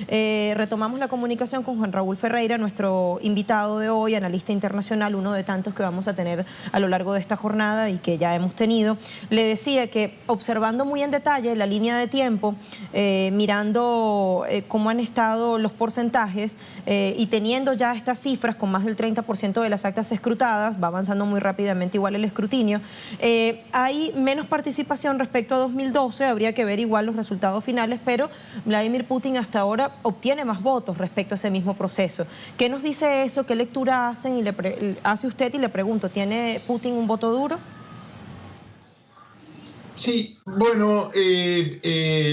Retomamos la comunicación con Juan Raúl Ferreira, nuestro invitado de hoy, analista internacional, uno de tantos que vamos a tener a lo largo de esta jornada y que ya hemos tenido. Le decía que observando muy en detalle la línea de tiempo, mirando cómo han estado los porcentajes y teniendo ya estas cifras con más del 30% de las actas escrutadas, va avanzando muy rápidamente igual el escrutinio, hay menos participación respecto a 2012, habría que ver igual los resultados finales, pero Vladimir Putin hasta ahora obtiene más votos respecto a ese mismo proceso. ¿Qué nos dice eso? ¿Qué lectura hacen hace usted? Y le pregunto, ¿tiene Putin un voto duro? Sí, bueno,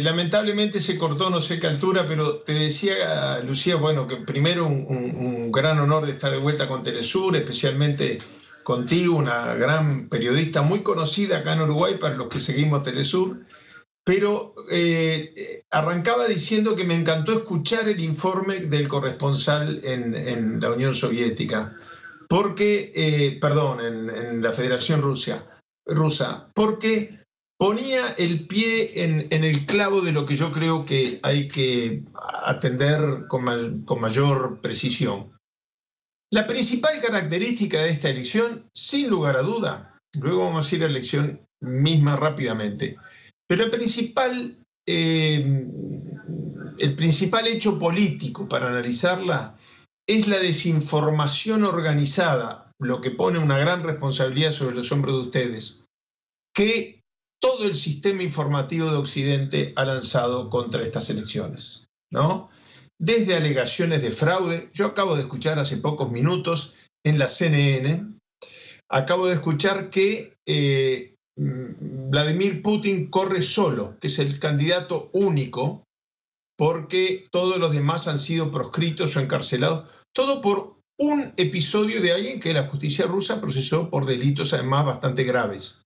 lamentablemente se cortó no sé qué altura, pero te decía, Lucía, bueno, que primero un gran honor de estar de vuelta con Telesur, especialmente contigo, una gran periodista muy conocida acá en Uruguay para los que seguimos Telesur, pero arrancaba diciendo que me encantó escuchar el informe del corresponsal en la Unión Soviética, porque, en la Federación Rusa, porque ponía el pie en el clavo de lo que yo creo que hay que atender con mayor precisión. La principal característica de esta elección, sin lugar a duda, luego vamos a ir a la elección misma rápidamente, pero el principal hecho político para analizarla es la desinformación organizada, lo que pone una gran responsabilidad sobre los hombros de ustedes, que todo el sistema informativo de Occidente ha lanzado contra estas elecciones, ¿no? Desde alegaciones de fraude, yo acabo de escuchar hace pocos minutos en la CNN, acabo de escuchar que Vladimir Putin corre solo, que es el candidato único, porque todos los demás han sido proscritos o encarcelados, todo por un episodio de alguien que la justicia rusa procesó por delitos además bastante graves.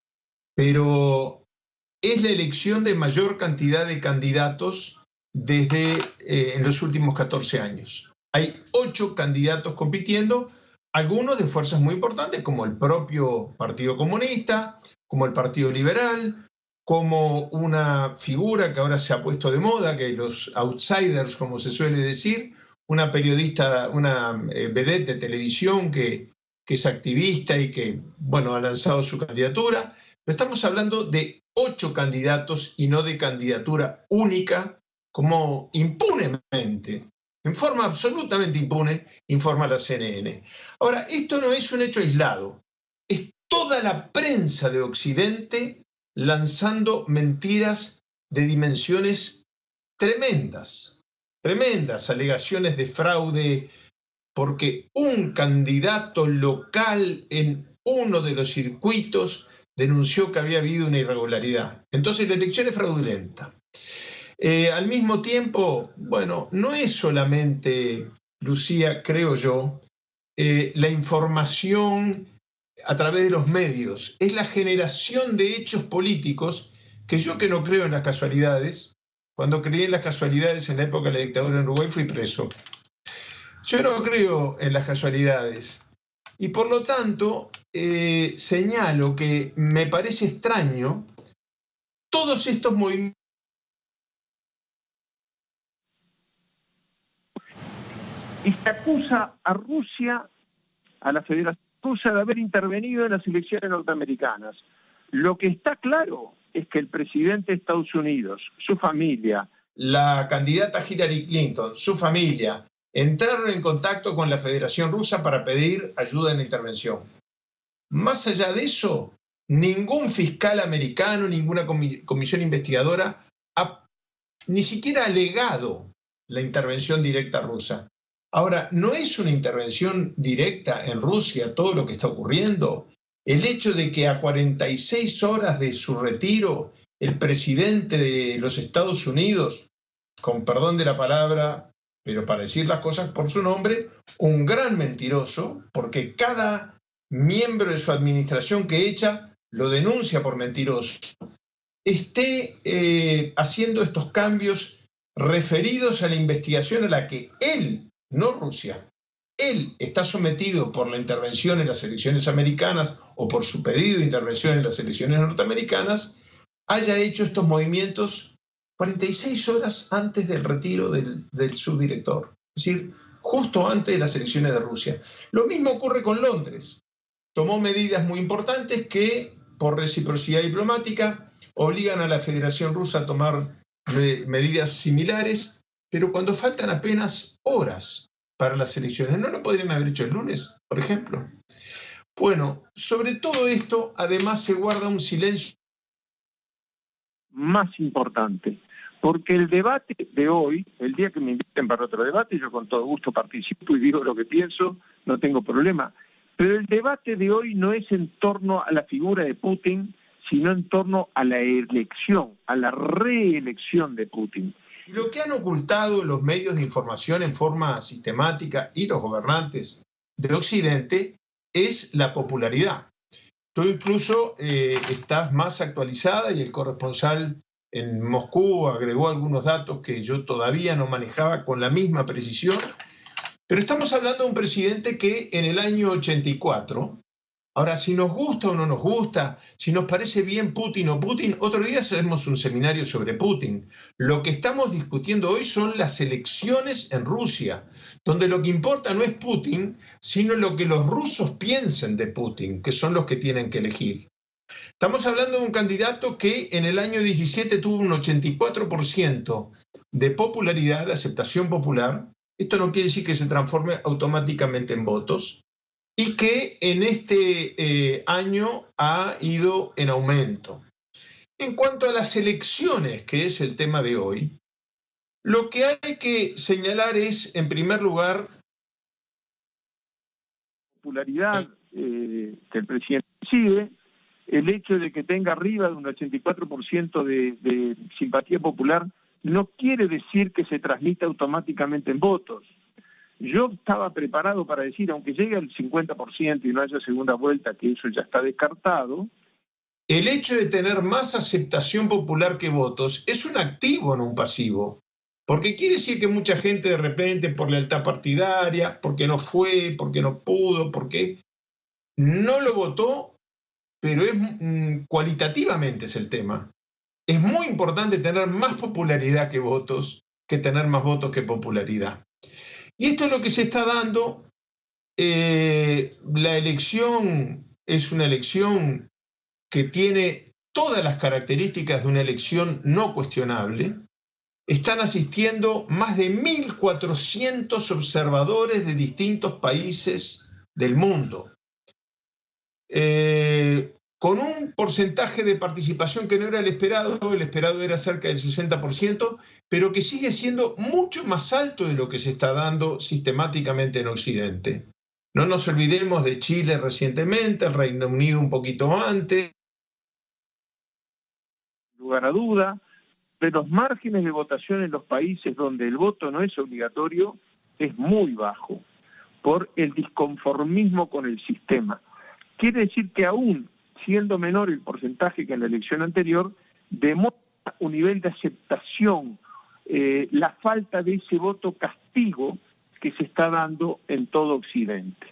Pero es la elección de mayor cantidad de candidatos desde en los últimos 14 años. Hay 8 candidatos compitiendo, algunos de fuerzas muy importantes, como el propio Partido Comunista, como el Partido Liberal, como una figura que ahora se ha puesto de moda, que los outsiders, como se suele decir, una periodista, una vedette de televisión que es activista y que, bueno, ha lanzado su candidatura. Estamos hablando de 8 candidatos y no de candidatura única, como impunemente, en forma absolutamente impune, informa la CNN. Ahora, esto no es un hecho aislado, es toda la prensa de Occidente lanzando mentiras de dimensiones tremendas, alegaciones de fraude, porque un candidato local en uno de los circuitos denunció que había habido una irregularidad. Entonces la elección es fraudulenta. Al mismo tiempo, bueno, no es solamente, Lucía, creo yo, la información a través de los medios, es la generación de hechos políticos que yo, que no creo en las casualidades, cuando creí en las casualidades en la época de la dictadura en Uruguay fui preso. Yo no creo en las casualidades. Y por lo tanto, señalo que me parece extraño todos estos movimientos. Y se acusa a Rusia, a la Federación Rusa, de haber intervenido en las elecciones norteamericanas. Lo que está claro es que el presidente de Estados Unidos, su familia, la candidata Hillary Clinton, su familia, entraron en contacto con la Federación Rusa para pedir ayuda en la intervención. Más allá de eso, ningún fiscal americano, ninguna comisión investigadora ha ni siquiera alegado la intervención directa rusa. Ahora, ¿no es una intervención directa en Rusia todo lo que está ocurriendo? El hecho de que a 46 horas de su retiro, el presidente de los Estados Unidos, con perdón de la palabra, pero para decir las cosas por su nombre, un gran mentiroso, porque cada miembro de su administración que echa lo denuncia por mentiroso, esté haciendo estos cambios referidos a la investigación a la que él, no Rusia, él está sometido por la intervención en las elecciones americanas o por su pedido de intervención en las elecciones norteamericanas, haya hecho estos movimientos 46 horas antes del retiro del subdirector, es decir, justo antes de las elecciones de Rusia. Lo mismo ocurre con Londres. Tomó medidas muy importantes que, por reciprocidad diplomática, obligan a la Federación Rusa a tomar medidas similares, pero cuando faltan apenas horas para las elecciones, ¿no lo podrían haber hecho el lunes, por ejemplo? Bueno, sobre todo esto, además se guarda un silencio más importante, porque el debate de hoy, el día que me inviten para otro debate, yo con todo gusto participo y digo lo que pienso, no tengo problema, pero el debate de hoy no es en torno a la figura de Putin, sino en torno a la elección, a la reelección de Putin. Y lo que han ocultado los medios de información en forma sistemática y los gobernantes de Occidente es la popularidad. Tú incluso estás más actualizada y el corresponsal en Moscú agregó algunos datos que yo todavía no manejaba con la misma precisión, pero estamos hablando de un presidente que en el año 84, ahora si nos gusta o no nos gusta, si nos parece bien Putin o Putin, otro día hacemos un seminario sobre Putin. Lo que estamos discutiendo hoy son las elecciones en Rusia, donde lo que importa no es Putin, sino lo que los rusos piensen de Putin, que son los que tienen que elegir. Estamos hablando de un candidato que en el año 17 tuvo un 84% de popularidad, de aceptación popular. Esto no quiere decir que se transforme automáticamente en votos, y que en este año ha ido en aumento. En cuanto a las elecciones, que es el tema de hoy, lo que hay que señalar es, en primer lugar, la popularidad que el presidente recibe, el hecho de que tenga arriba de un 84% de simpatía popular, no quiere decir que se transmita automáticamente en votos. Yo estaba preparado para decir, aunque llegue al 50% y no haya segunda vuelta, que eso ya está descartado. El hecho de tener más aceptación popular que votos es un activo, no un pasivo. Porque quiere decir que mucha gente de repente, por lealtad partidaria, porque no fue, porque no pudo, porque no lo votó, pero es cualitativamente es el tema. Es muy importante tener más popularidad que votos, que tener más votos que popularidad. Y esto es lo que se está dando. La elección es una elección que tiene todas las características de una elección no cuestionable. Están asistiendo más de 1.400 observadores de distintos países del mundo, con un porcentaje de participación que no era el esperado era cerca del 60%, pero que sigue siendo mucho más alto de lo que se está dando sistemáticamente en Occidente. No nos olvidemos de Chile recientemente, el Reino Unido un poquito antes. Lugar a duda, de los márgenes de votación en los países donde el voto no es obligatorio es muy bajo, por el disconformismo con el sistema. Quiere decir que aún siendo menor el porcentaje que en la elección anterior, demuestra un nivel de aceptación, la falta de ese voto castigo que se está dando en todo Occidente.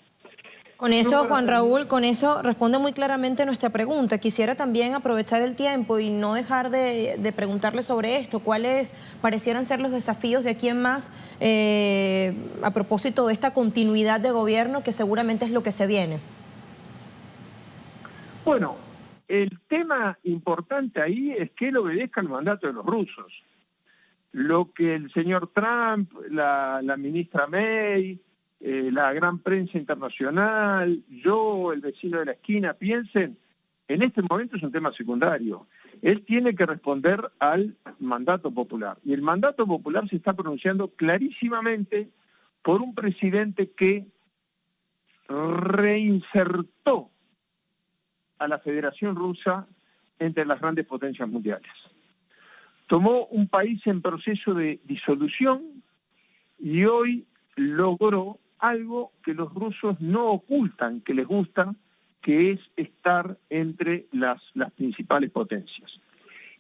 Con eso, Juan Raúl, con eso responde muy claramente nuestra pregunta. Quisiera también aprovechar el tiempo y no dejar de preguntarle sobre esto. ¿Cuáles parecieran ser los desafíos de aquí en más a propósito de esta continuidad de gobierno que seguramente es lo que se viene? Bueno, el tema importante ahí es que él obedezca el mandato de los rusos. Lo que el señor Trump, la ministra May, la gran prensa internacional, yo, el vecino de la esquina, piensen, en este momento es un tema secundario. Él tiene que responder al mandato popular. Y el mandato popular se está pronunciando clarísimamente por un presidente que reinsertó a la Federación Rusa entre las grandes potencias mundiales. Tomó un país en proceso de disolución y hoy logró algo que los rusos no ocultan, que les gusta, que es estar entre las principales potencias.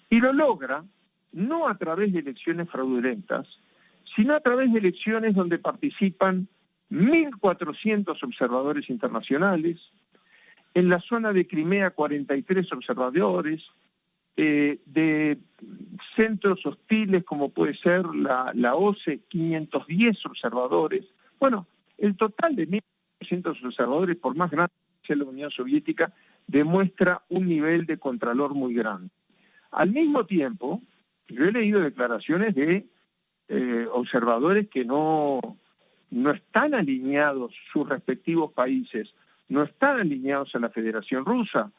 Y lo logra no a través de elecciones fraudulentas, sino a través de elecciones donde participan 1.400 observadores internacionales, en la zona de Crimea 43 observadores, de centros hostiles como puede ser la OCE, 510 observadores. Bueno, el total de 1.200 observadores, por más grande que sea la Unión Soviética, demuestra un nivel de contralor muy grande. Al mismo tiempo, yo he leído declaraciones de observadores que no están alineados, sus respectivos países, no están alineados a la Federación Rusa,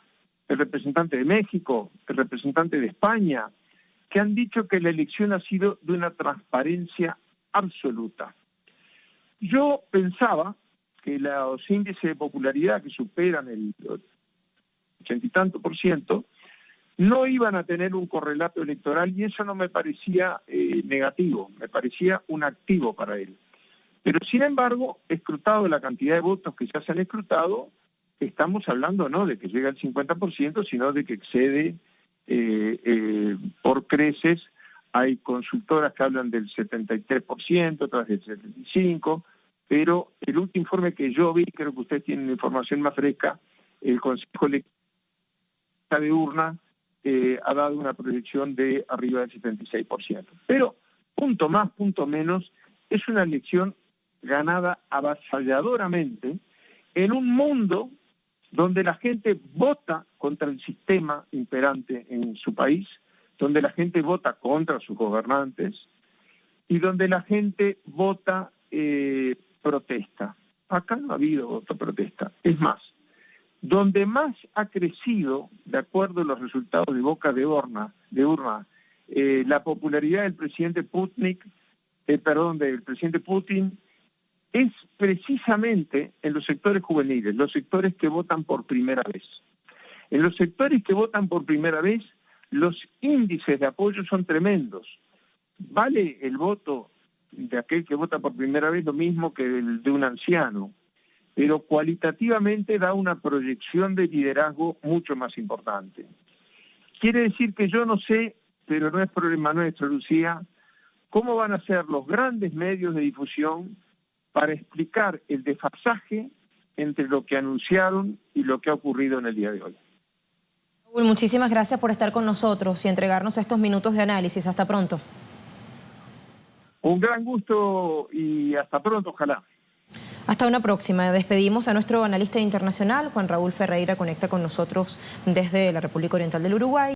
el representante de México, el representante de España, que han dicho que la elección ha sido de una transparencia absoluta. Yo pensaba que los índices de popularidad que superan el 80 y tanto % no iban a tener un correlato electoral y eso no me parecía negativo, me parecía un activo para él. Pero sin embargo, escrutado la cantidad de votos que ya se han escrutado, estamos hablando no de que llega al 50%, sino de que excede por creces. Hay consultoras que hablan del 73%, otras del 75%, pero el último informe que yo vi, creo que ustedes tienen información más fresca, el Consejo Electoral de Urna ha dado una proyección de arriba del 76%. Pero, punto más, punto menos, es una elección ganada avasalladoramente en un mundo donde la gente vota contra el sistema imperante en su país, donde la gente vota contra sus gobernantes y donde la gente vota protesta. Acá no ha habido voto protesta. Es más, donde más ha crecido, de acuerdo a los resultados de boca de urna, la popularidad del presidente Putin, es precisamente en los sectores juveniles, los sectores que votan por primera vez. En los sectores que votan por primera vez, los índices de apoyo son tremendos. Vale el voto de aquel que vota por primera vez lo mismo que el de un anciano, pero cualitativamente da una proyección de liderazgo mucho más importante. Quiere decir que yo no sé, pero no es problema nuestro, Lucía, cómo van a ser los grandes medios de difusión para explicar el desfasaje entre lo que anunciaron y lo que ha ocurrido en el día de hoy. Raúl, muchísimas gracias por estar con nosotros y entregarnos estos minutos de análisis. Hasta pronto. Un gran gusto y hasta pronto, ojalá. Hasta una próxima. Despedimos a nuestro analista internacional, Juan Raúl Ferreira, conecta con nosotros desde la República Oriental del Uruguay.